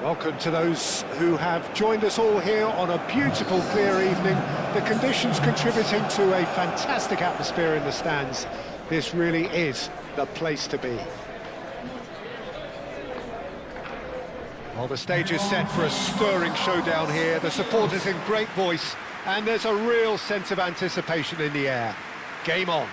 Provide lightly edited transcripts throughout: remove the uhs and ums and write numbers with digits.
Welcome to those who have joined us all here on a beautiful, clear evening. The conditions contributing to a fantastic atmosphere in the stands. This really is the place to be. Well, the stage is set for a stirring showdown here. The supporters in great voice, and there's a real sense of anticipation in the air. Game on.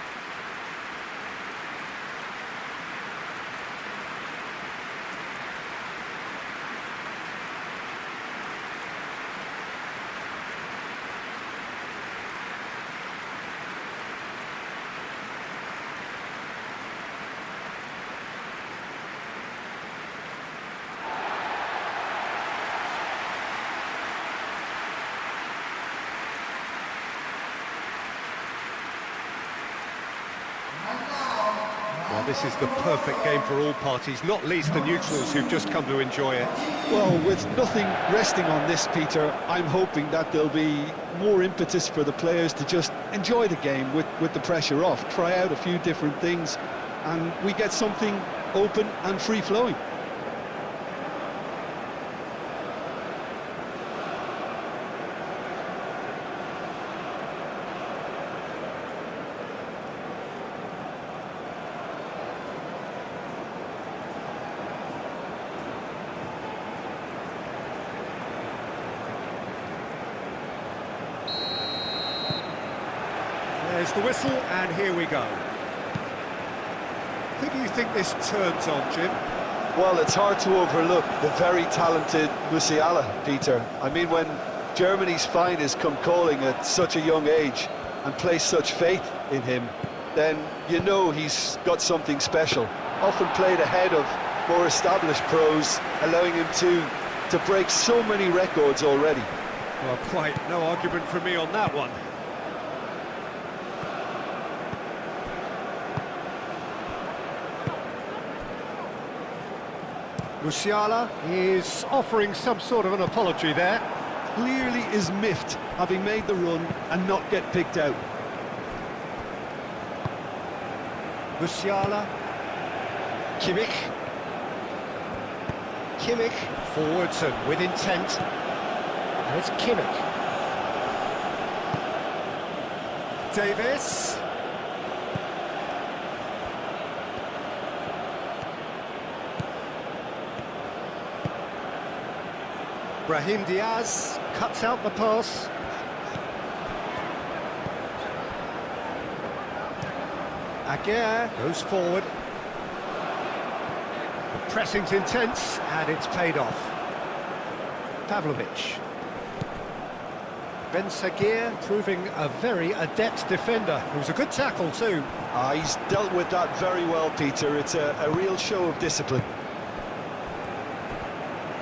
Well, this is the perfect game for all parties, not least the neutrals who've just come to enjoy it. Well, with nothing resting on this, Peter, I'm hoping that there'll be more impetus for the players to just enjoy the game with the pressure off, try out a few different things, and we get something open and free-flowing. There's the whistle, and here we go. Who do you think this turns on, Jim? Well, it's hard to overlook the very talented Musiala, Peter. I mean, when Germany's finest come calling at such a young age and place such faith in him, then you know he's got something special. Often played ahead of more established pros, allowing him to break so many records already. Well, quite no argument from me on that one. Musiala is offering some sort of an apology there. Clearly is miffed, having made the run and not get picked out. Musiala. Kimmich. Kimmich forwards and with intent. And it's Kimmich. Davis. Brahim Diaz cuts out the pass. Aguirre goes forward. The pressing's intense, and it's paid off. Pavlovic. Ben Seguir proving a very adept defender. It was a good tackle too. He's dealt with that very well, Peter. It's a real show of discipline.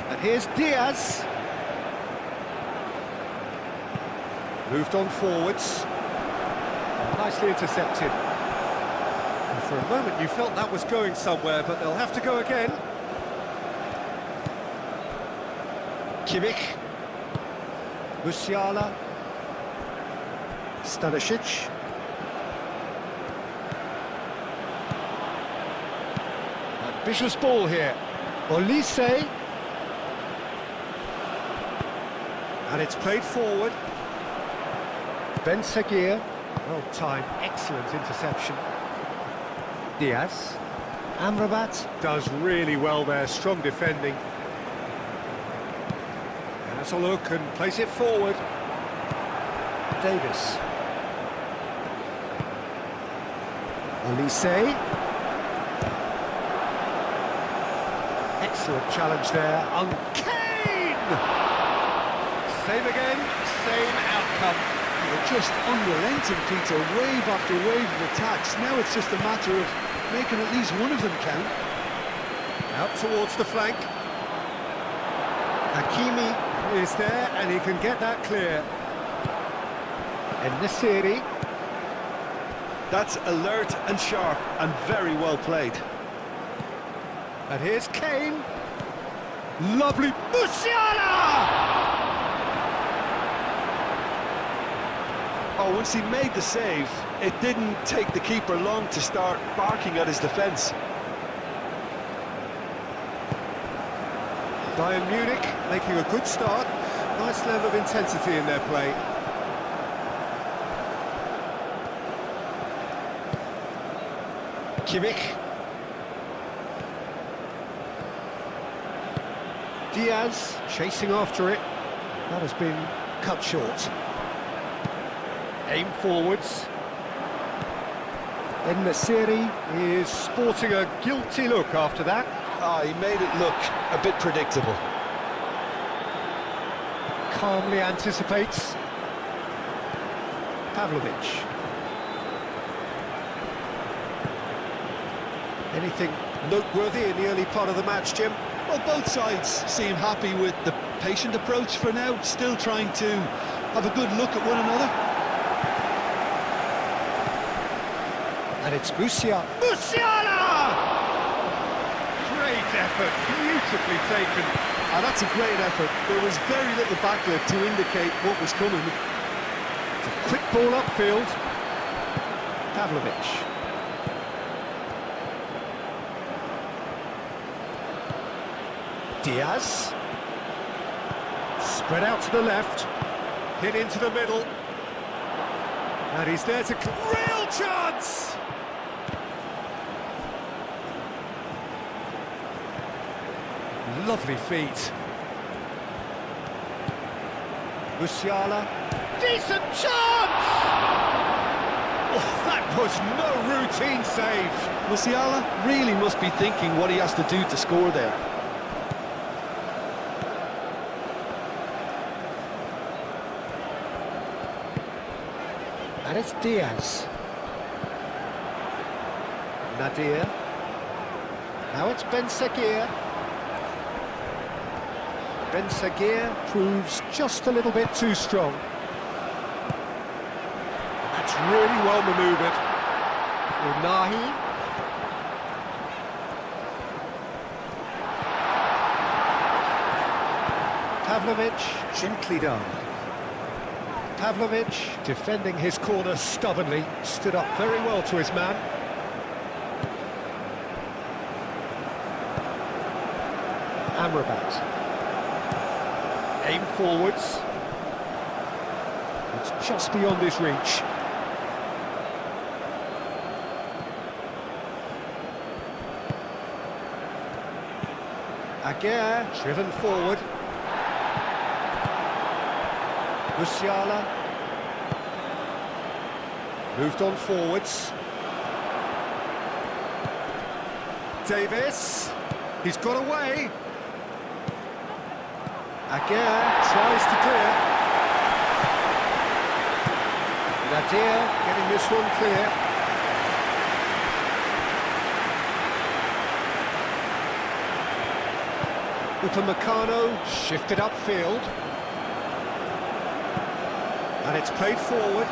And here's Diaz. Moved on forwards. Nicely intercepted. And for a moment you felt that was going somewhere, but they'll have to go again. Kimmich. Musiala. Stanisic. Ambitious ball here. Olise. And it's played forward. Ben Seguir, well timed, excellent interception. Diaz. Amrabat does really well there, strong defending. Has a look and plays it forward. Davis. Olise. Excellent challenge there. Kane! Same again, same outcome. They're just unrelenting, Peter, wave after wave of attacks. Now it's just a matter of making at least one of them count. Out towards the flank. Hakimi is there, and he can get that clear. And Nasiri. That's alert and sharp and very well played. And here's Kane. Lovely. Musiala! Oh, once he made the save, it didn't take the keeper long to start barking at his defence. Bayern Munich making a good start. Nice level of intensity in their play. Kimmich. Diaz chasing after it. That has been cut short. Aim forwards. En-Nesyri is sporting a guilty look after that. He made it look a bit predictable. Calmly anticipates. Pavlovic. Anything noteworthy in the early part of the match, Jim? Well, both sides seem happy with the patient approach for now, still trying to have a good look at one another. And it's Musiala! Great effort, beautifully taken. And that's a great effort. There was very little backlift to indicate what was coming. It's a quick ball upfield. Pavlovic. Diaz. Spread out to the left. Hit into the middle. And he's there to... Real chance! Lovely feet. Musiala. Decent chance! Oh, that was no routine save. Musiala really must be thinking what he has to do to score there. And it's Diaz. Nadir. Now it's Ben-Seghir. Ben-Seghir proves just a little bit too strong. That's really well manoeuvred. Unahi. Pavlovic, gently done. Pavlovic, defending his corner stubbornly, stood up very well to his man. Amrabat. Aim forwards. It's just beyond his reach. Aguirre, driven forward. Musiala. Moved on forwards. Davis. He's got away. Aguirre tries to clear. Nadir getting this one clear. Upamecano shifted upfield. And it's played forward.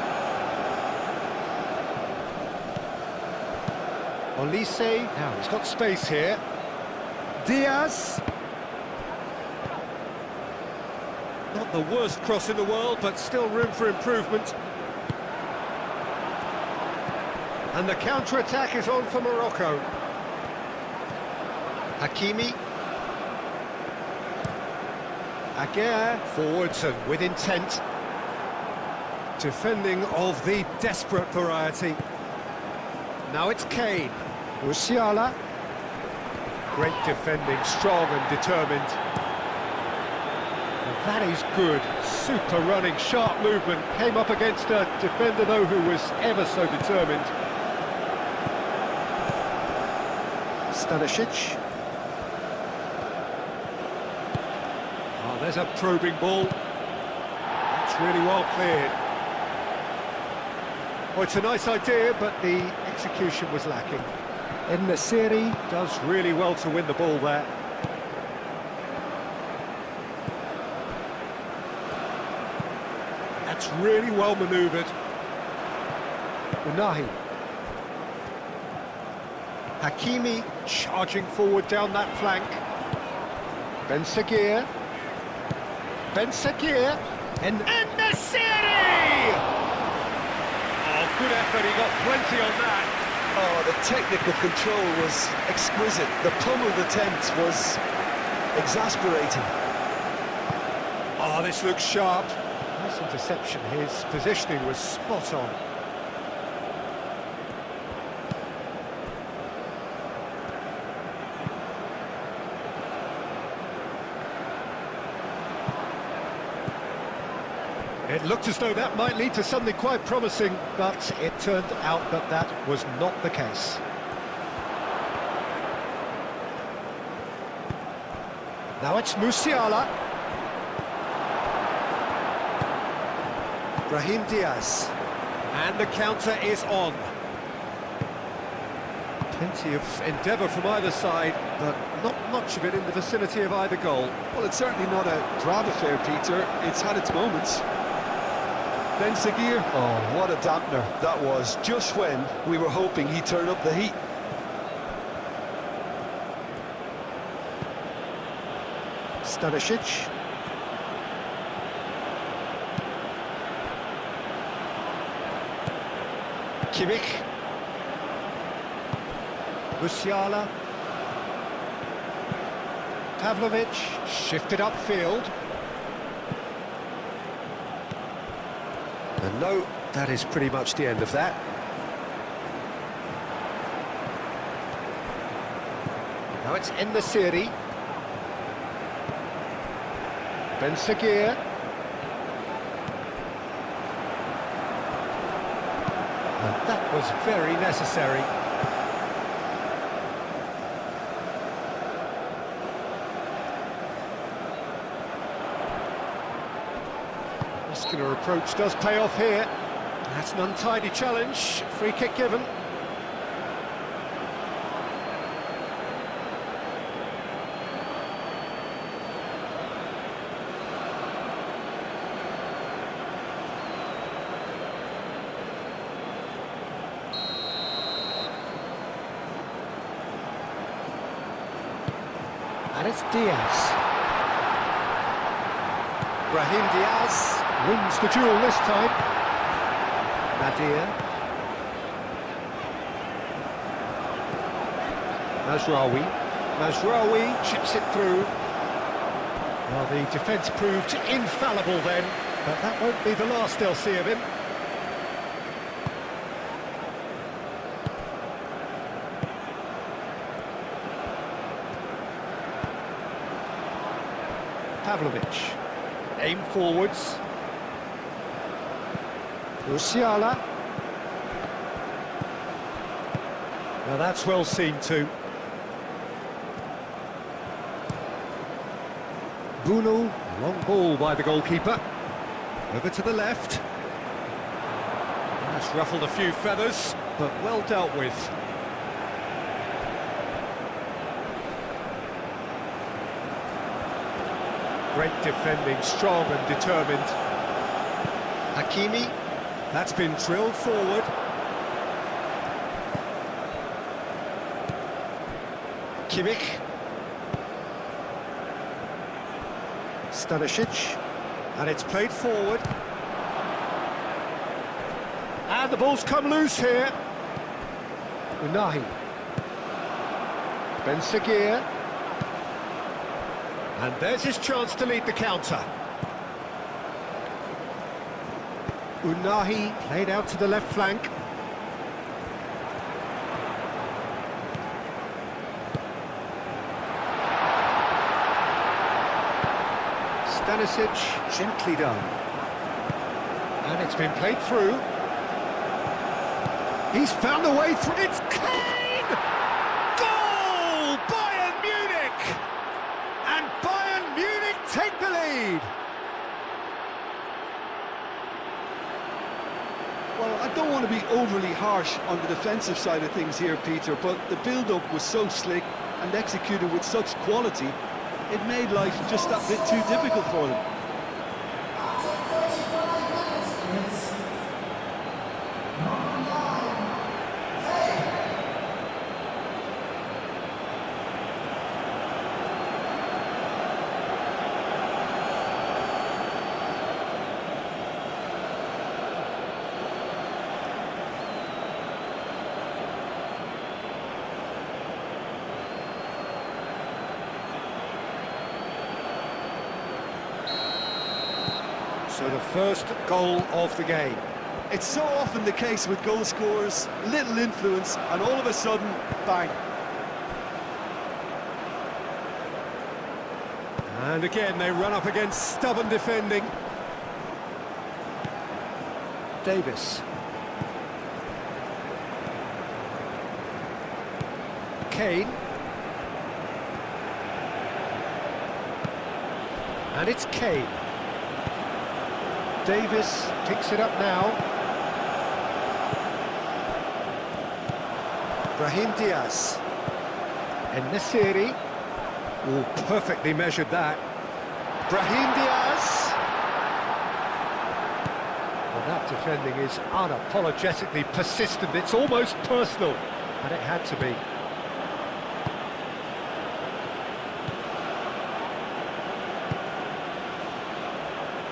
Olise, now he's got space here. Diaz. Not the worst cross in the world, but still room for improvement. And the counter-attack is on for Morocco. Hakimi. Aguirre, forwards and with intent. Defending of the desperate variety. Now it's Kane. Musiala. Great defending, strong and determined. That is good, super running, sharp movement. Came up against a defender, though, who was ever so determined. Stanisic. Oh, there's a probing ball. That's really well cleared. Well, it's a nice idea, but the execution was lacking. En-Nesyri does really well to win the ball there. That's really well manoeuvred. Unahi. Hakimi charging forward down that flank. Ben-Seghir. Ben-Seghir. En-Nesyri! Oh, good effort, he got plenty on that. Oh, the technical control was exquisite. The pummeled attempt was exasperating. Oh, this looks sharp. Nice interception. His positioning was spot on. It looked as though that might lead to something quite promising, but it turned out that that was not the case. Now it's Musiala. Brahim Diaz. And the counter is on. Plenty of endeavour from either side, but not much of it in the vicinity of either goal. Well, it's certainly not a drab affair, Peter. It's had its moments. Ben Seguir, oh, what a dampener that was, just when we were hoping he'd turn up the heat. Stanisic. Kimmich. Musiala. Pavlovic shifted upfield. And no, that is pretty much the end of that. Now it's En-Nesyri. Ben Seguir. And that was very necessary. Muscular approach does pay off here. That's an untidy challenge. Free kick given. And it's Diaz. Brahim Diaz wins the duel this time. Nadir. Mazraoui. Mazraoui chips it through. Well, the defence proved infallible then, but that won't be the last they'll see of him. Pavlovic. Aim forwards. Musiala. Now that's well seen too. Bruno, long ball by the goalkeeper. Over to the left. That's ruffled a few feathers, but well dealt with. Great defending, strong and determined. Hakimi, that's been drilled forward. Kimmich. Stanisic. And it's played forward. And the ball's come loose here. Unahi. Ben Seguir. And there's his chance to lead the counter. Unahi played out to the left flank. Stanisic, gently done. And it's been played through. He's found a way through. It's Kane! Goal! Bayern Munich! And Bayern Munich take the lead. Well, I don't want to be overly harsh on the defensive side of things here, Peter, but the build-up was so slick and executed with such quality, it made life just that bit too difficult for them. So the first goal of the game. It's so often the case with goal scorers, little influence, and all of a sudden, bang. And again, they run up against stubborn defending. Davis. Kane. And it's Kane. Davis picks it up now. Brahim Diaz. En-Nesyri. Oh, perfectly measured that. Brahim Diaz. Well, that defending is unapologetically persistent. It's almost personal, and it had to be.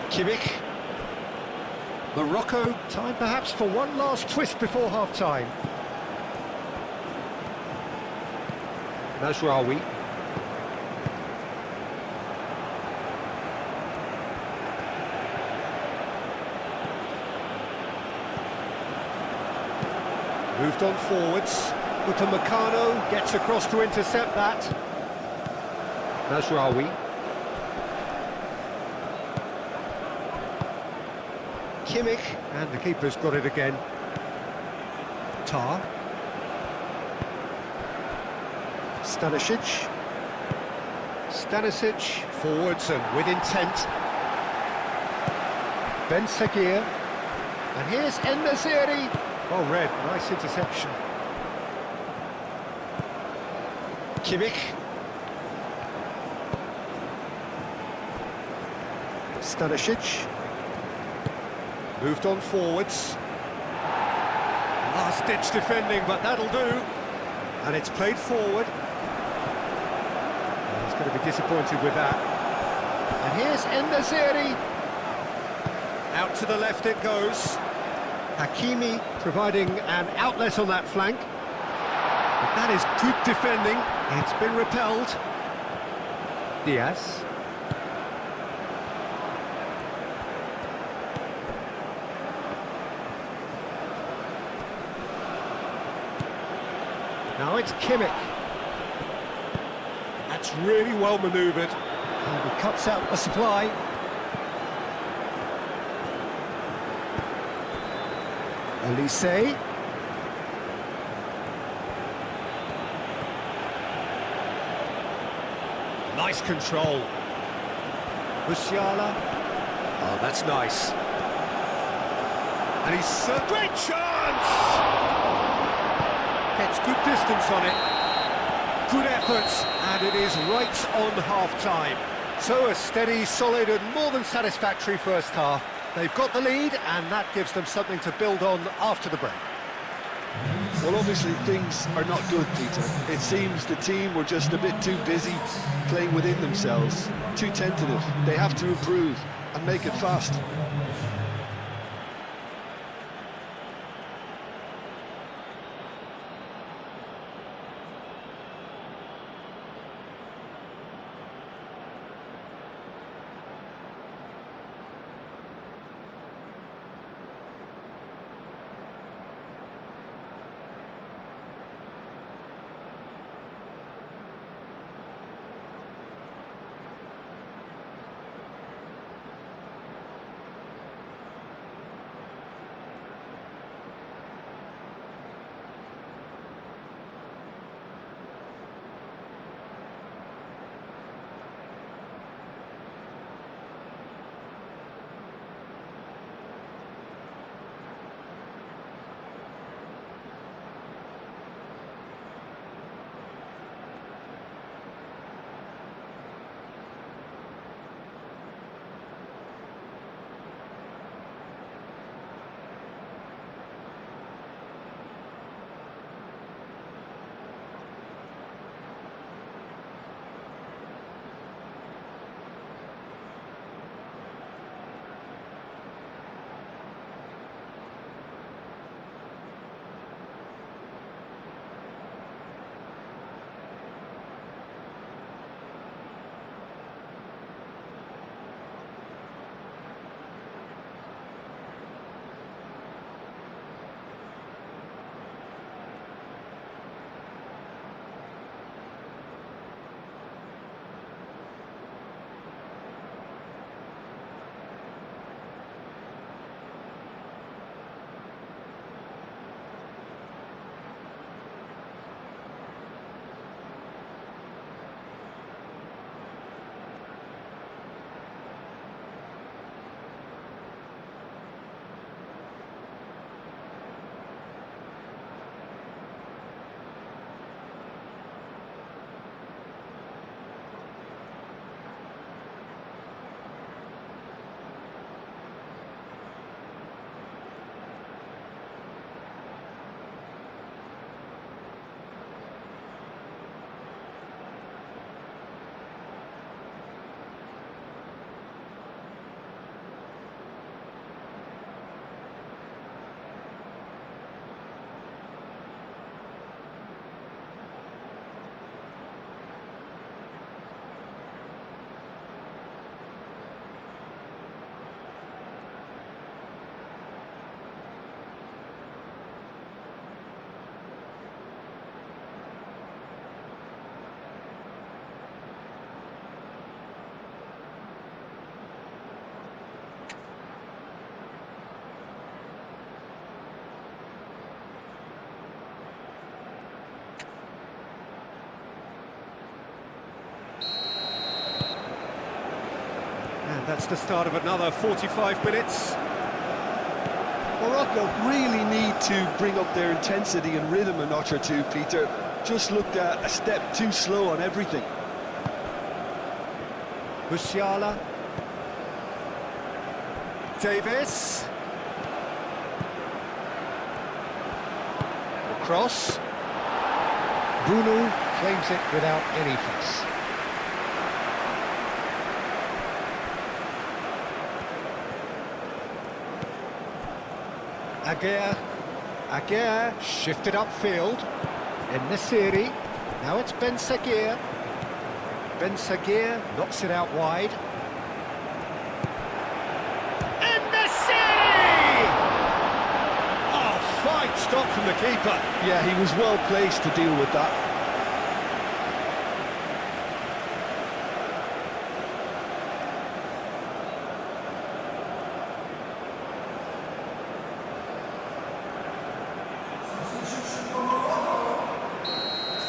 Kimmich. Morocco, time perhaps for one last twist before half-time. Mazraoui. Moved on forwards. Upamecano gets across to intercept that. Mazraoui. Kimmich, and the keeper's got it again. Tar. Stanisic. Stanisic, forwards and with intent. Ben Seguir. And here's En-Nesyri. Oh, red, nice interception. Kimmich. Stanisic. Moved on forwards. Last-ditch defending, but that'll do. And it's played forward. Oh, he's going to be disappointed with that. And here's En-Nesyri. Out to the left it goes. Hakimi providing an outlet on that flank. But that is good defending. It's been repelled. Diaz. Now it's Kimmich. That's really well manoeuvred. And he cuts out the supply. Elise. Nice control. Musiala. Oh, that's nice. And he's a great chance! Gets good distance on it. Good efforts, and it is right on half-time. So a steady, solid and more than satisfactory first half. They've got the lead, and that gives them something to build on after the break. Well, obviously things are not good, Peter. It seems the team were just a bit too busy playing within themselves, too tentative. They have to improve and make it fast. And that's the start of another 45 minutes. Morocco really need to bring up their intensity and rhythm a notch or two, Peter. Just looked a step too slow on everything. Musiala. Davis. The cross. Bruno claims it without any fuss. Aguirre shifted upfield. En-Nesyri. Now it's Ben Saguir. Ben Saguir knocks it out wide. En-Nesyri! Oh, fine stop from the keeper. Yeah, he was well placed to deal with that.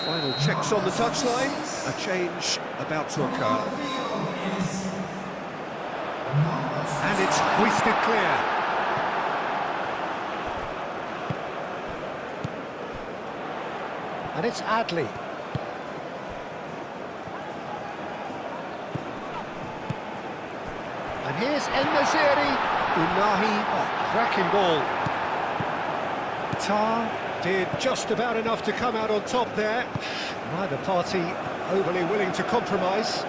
Final checks on the touchline. A change about to occur. And it's hoisted clear. And it's Adli. And here's En-Nesyri. Unahi, oh, cracking ball. Tar did just about enough to come out on top there. Neither party overly willing to compromise.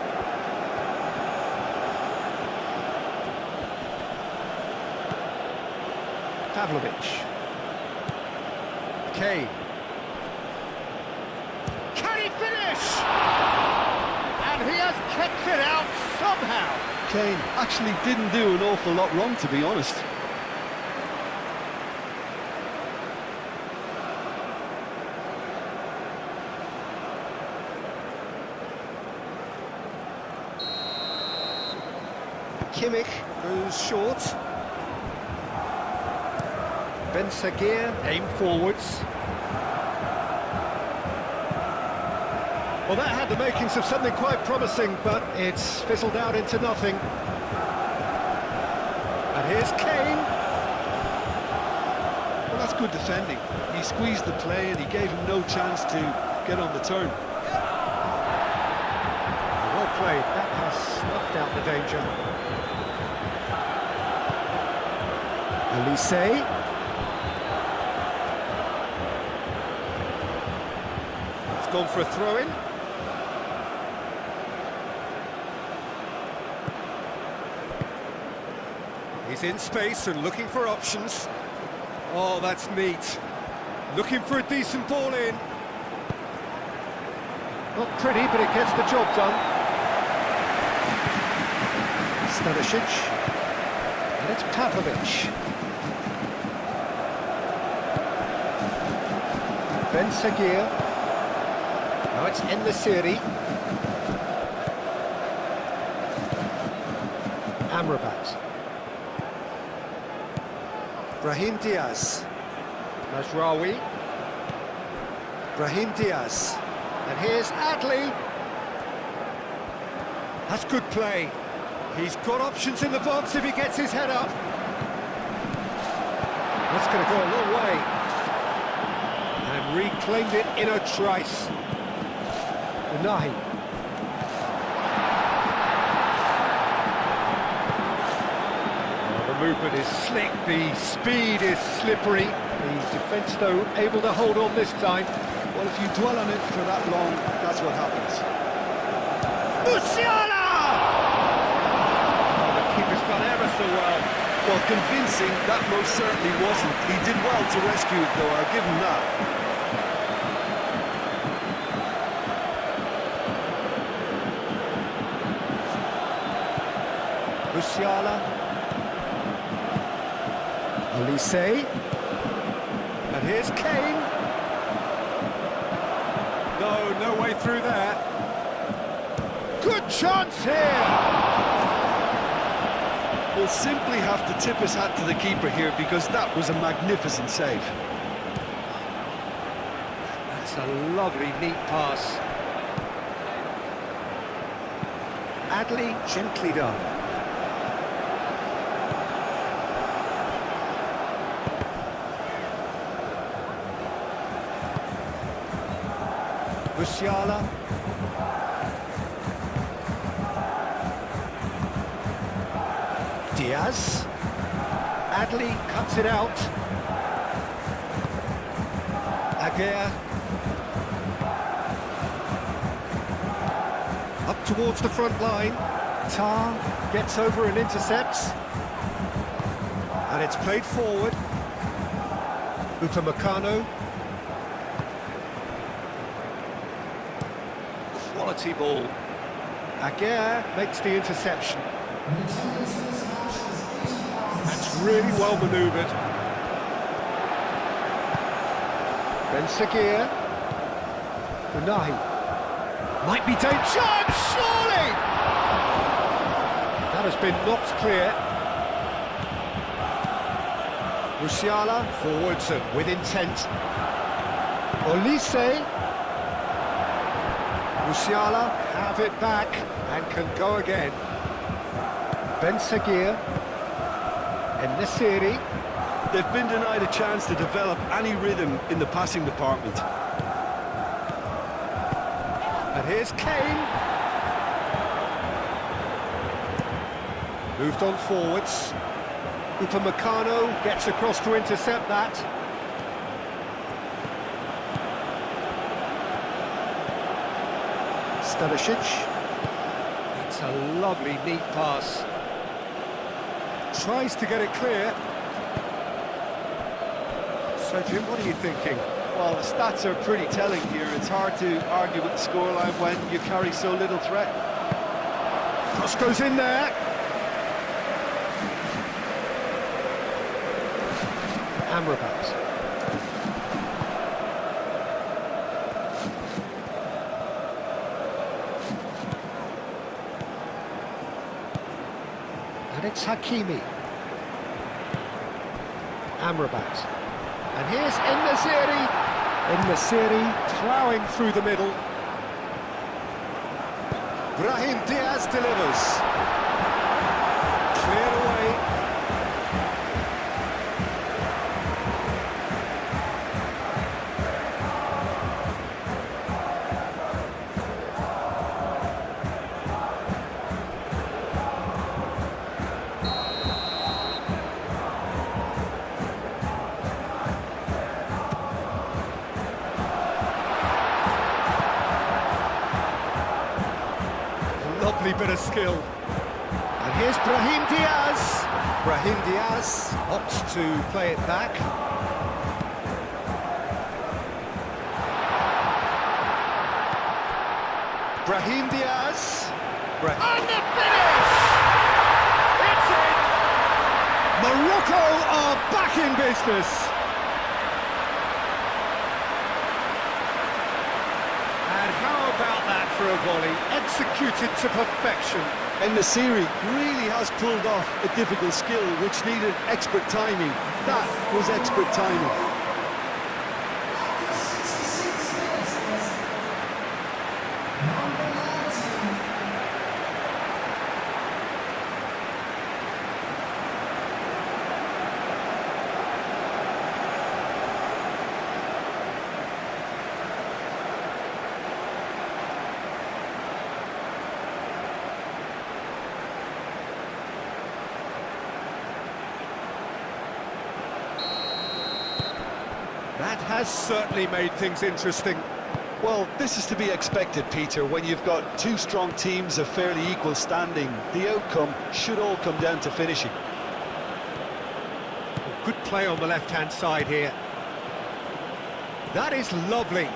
Pavlovic. Kane. Can he finish? And he has kept it out somehow. Kane actually didn't do an awful lot wrong, to be honest. Kimmich goes short. Ben Saguir aimed forwards. Well, that had the makings of something quite promising, but it's fizzled out into nothing. And here's Kane. Well, that's good defending. He squeezed the play and he gave him no chance to get on the turn. Well played. That has snuffed out the danger. Elise. It's gone for a throw-in. He's in space and looking for options. Oh, that's neat. Looking for a decent ball in. Not pretty, but it gets the job done. Stanisic. And it's Pavlovic. Ben Saguir. Now it's En-Nesyri. Amrabat. Brahim Diaz. Mazraoui. Brahim Diaz. And here's Adli. That's good play. He's got options in the box if he gets his head up. That's going to go a long way. And reclaimed it in a trice. Unahi. The movement is slick, the speed is slippery. The defence, though, able to hold on this time. Well, if you dwell on it for that long, that's what happens. Musiala! Oh, the keeper's done ever so well. Well, convincing, that most certainly wasn't. He did well to rescue it, though, I'll give him that. Musiala. Elise. And here's Kane. No way through there. Good chance here! We'll simply have to tip his hat to the keeper here because that was a magnificent save. That's a lovely, neat pass. Adli, gently done. Musiala. Diaz. Adli cuts it out. Aguirre. Up towards the front line. Tar gets over and intercepts. And it's played forward. Upamecano. Quality ball. Aguirre makes the interception. That's really well manoeuvred. Ben Seguir. Unahi. Might be dangerous, surely! That has been knocked clear. Musiala forwards and with intent. Olise. Musiala have it back and can go again. Ben Seguir. En-Nesyri. They've been denied a chance to develop any rhythm in the passing department. And here's Kane. Moved on forwards. Upamecano gets across to intercept that. Stanisic. That's a lovely, neat pass. Tries to get it clear. So, Jim, what are you thinking? Well, the stats are pretty telling here. It's hard to argue with the scoreline when you carry so little threat. Cross goes in there. Amrabat. And it's Hakimi. Amrabat. And here's En-Nesyri. En-Nesyri ploughing through the middle. Brahim Diaz delivers. Cleared away. Lovely bit of skill. And here's Brahim Diaz. Brahim Diaz opts to play it back. Brahim Diaz. And the finish! It's in! Morocco are back in business. And how about that for a volley? Executed to perfection. En-Nesyri really has pulled off a difficult skill which needed expert timing. That was expert timing. That has certainly made things interesting. Well, this is to be expected, Peter. When you've got two strong teams of fairly equal standing, the outcome should all come down to finishing. Good play on the left-hand side here. That is lovely.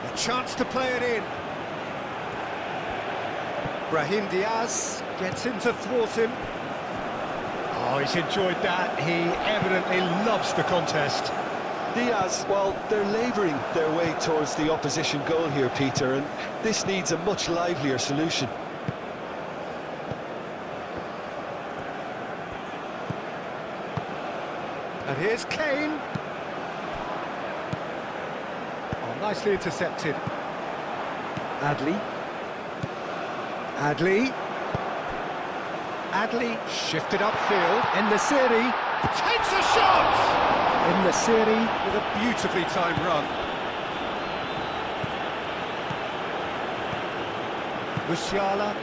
A chance to play it in. Brahim Diaz gets in to thwart him. Oh, he's enjoyed that. He evidently loves the contest. Diaz, well, they're labouring their way towards the opposition goal here, Peter, and this needs a much livelier solution. And here's Kane. Oh, nicely intercepted. Adli. Adli shifted upfield. En-Nesyri Takes a shot! In the city with a beautifully timed run. Musiala.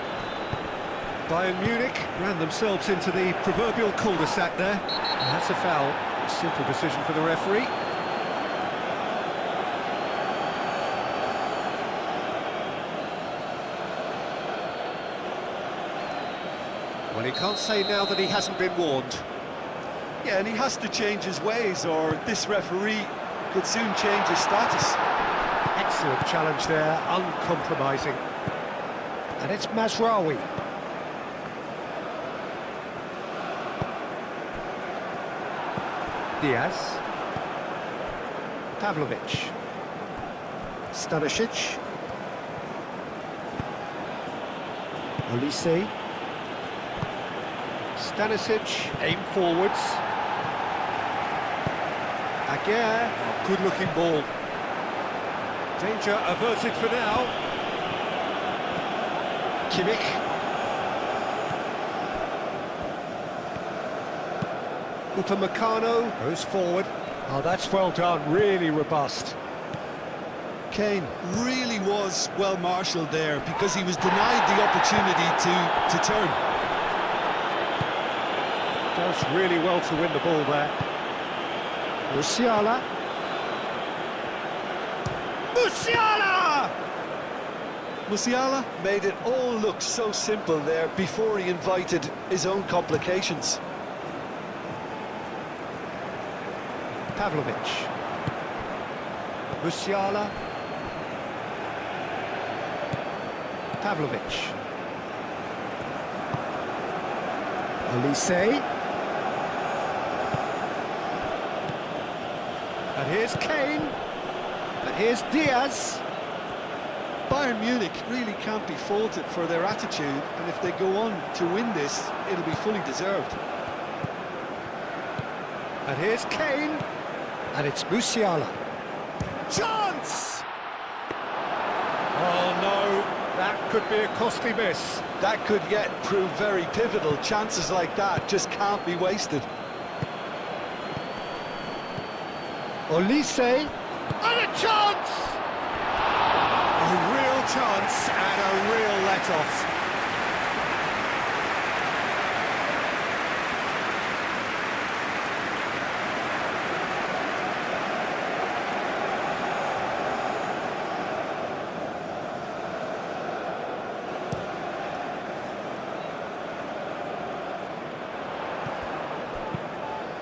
Bayern Munich ran themselves into the proverbial cul-de-sac there. And that's a foul. A simple decision for the referee. Well, he can't say now that he hasn't been warned. Yeah, and he has to change his ways, or this referee could soon change his status. Excellent challenge there, uncompromising. And it's Mazraoui. Diaz. Pavlovic. Stanisic. Olise. Stanisic, aim forwards. Aguirre, good-looking ball. Danger averted for now. Kimmich. Upamecano goes forward. Oh, that's well done, really robust. Kane really was well marshalled there because he was denied the opportunity to turn. Does really well to win the ball there. Musiala. Musiala! Musiala made it all look so simple there before he invited his own complications. Pavlovic. Musiala. Pavlovic. Olise. And here's Kane. And here's Diaz. Bayern Munich really can't be faulted for their attitude, and if they go on to win this, it'll be fully deserved. And here's Kane. And it's Musiala. Chance! Oh no, that could be a costly miss. That could yet prove very pivotal. Chances like that just can't be wasted. Olise. And a chance! A real chance and a real let-off.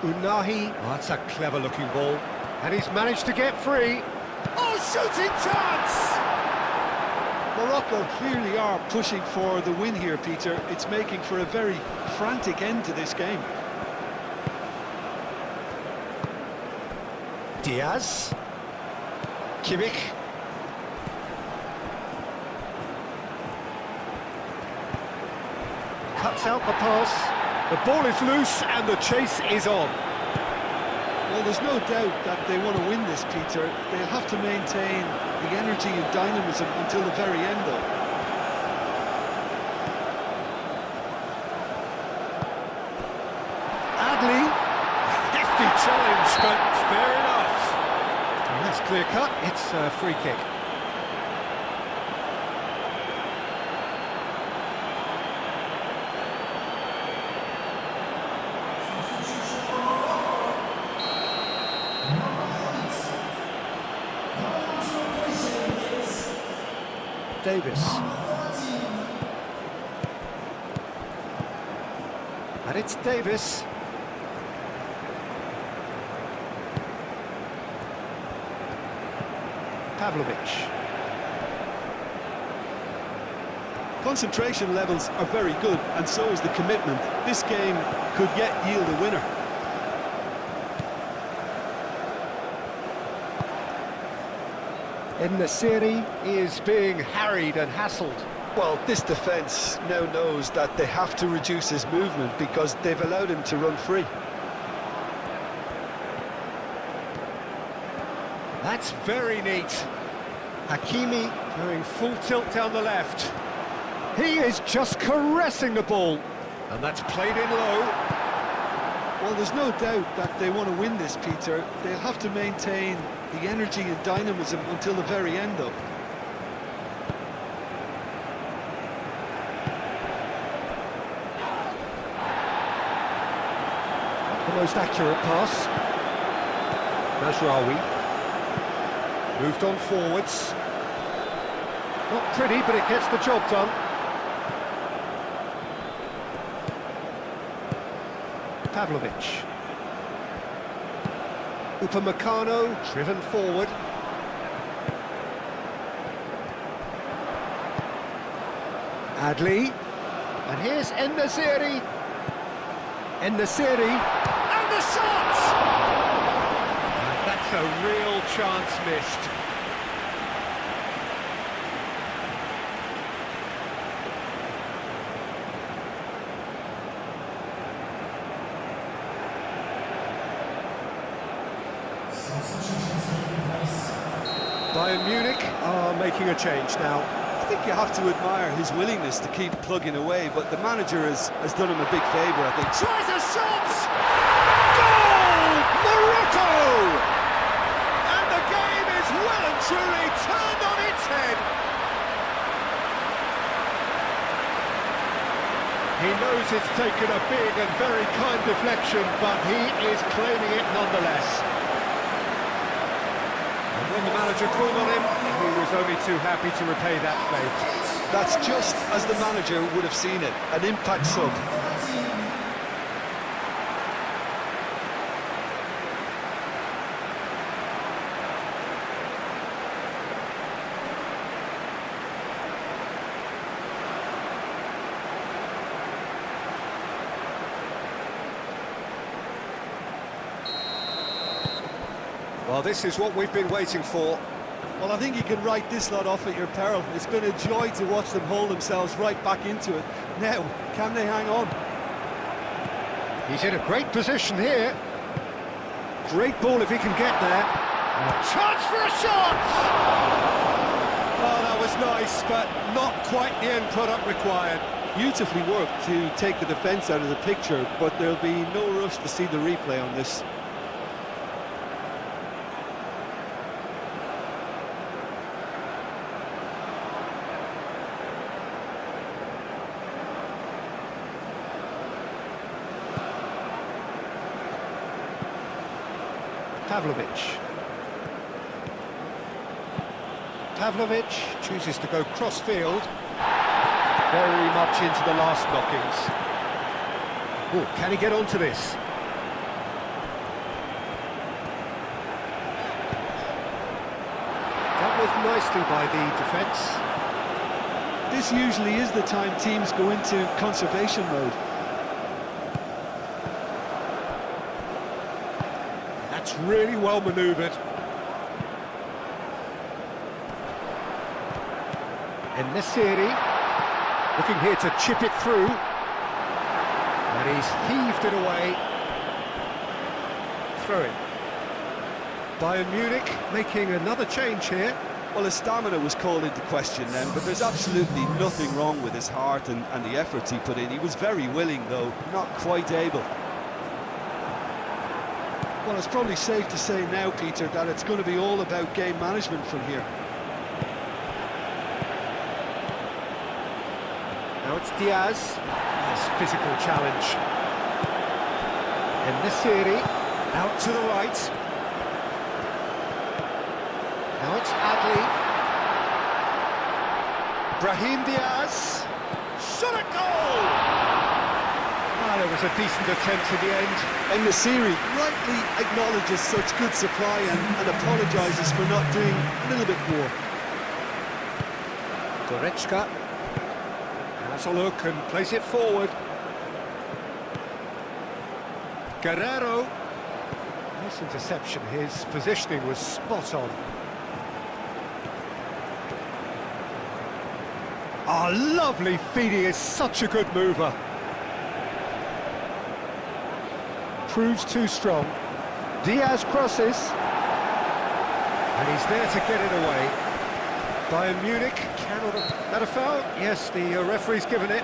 Unahi. Oh, that's a clever-looking ball. And he's managed to get free. Oh, shooting chance! Morocco clearly are pushing for the win here, Peter. It's making for a very frantic end to this game. Diaz. Kimmich. Cuts out the pass. The ball is loose and the chase is on. Well, there's no doubt that they want to win this, Peter. They'll have to maintain the energy and dynamism until the very end, though. Adli. Hefty challenge, but fair enough. And that's clear cut. It's a free kick. Davis. And it's Davis. Pavlovic. Concentration levels are very good, and so is the commitment. This game could yet yield a winner. In the city, he is being harried and hassled. Well, this defence now knows that they have to reduce his movement because they've allowed him to run free. That's very neat. Hakimi going full tilt down the left. He is just caressing the ball. And that's played in low. Well, there's no doubt that they want to win this, Peter. They'll have to maintain the energy and dynamism until the very end, though. The most accurate pass. Mazraoui. Moved on forwards. Not pretty, but it gets the job done. Pavlovic. Upamecano, driven forward. Adli. And here's En-Nesyri. En-Nesyri. And the shot! And that's a real chance missed. Bayern Munich are making a change now. I think you have to admire his willingness to keep plugging away, but the manager has done him a big favour, I think. Tries a shot! Goal! Morocco! And the game is well and truly turned on its head. He knows it's taken a big and very kind deflection, but he is claiming it nonetheless. And when the manager called on him, he was only too happy to repay that favour. That's just as the manager would have seen it, an impact sub. Well, this is what we've been waiting for. Well, I think you can write this lot off at your peril. It's been a joy to watch them hold themselves right back into it. Now, can they hang on? He's in a great position here. Great ball if he can get there. Chance for a shot! Oh, that was nice, but not quite the end product required. Beautifully worked to take the defence out of the picture, but there'll be no rush to see the replay on this. Pavlovic chooses to go cross-field, very much into the last knockings. Oh, can he get onto this? Dealt with nicely by the defence. This usually is the time teams go into conservation mode. That's really well manoeuvred. En-Nesyri looking here to chip it through, and he's heaved it away. Throw it. Bayern Munich making another change here. Well, his stamina was called into question then, but there's absolutely nothing wrong with his heart and the efforts he put in. He was very willing, though, not quite able. Well, it's probably safe to say now, Peter, that it's going to be all about game management from here. Now it's Diaz. Nice physical challenge. En-Nesyri out to the right. Now it's Adli. Brahim Diaz. Shot a goal! Ah, there was a decent attempt in the end. En-Nesyri rightly acknowledges such good supply and apologises for not doing a little bit more. Goretzka has a look and plays it forward. Guerrero. Nice interception. His positioning was spot on. Oh, lovely feed. He is such a good mover. Proves too strong. Diaz crosses. And he's there to get it away. Bayern Munich cannot... That a foul? Yes, the referee's given it.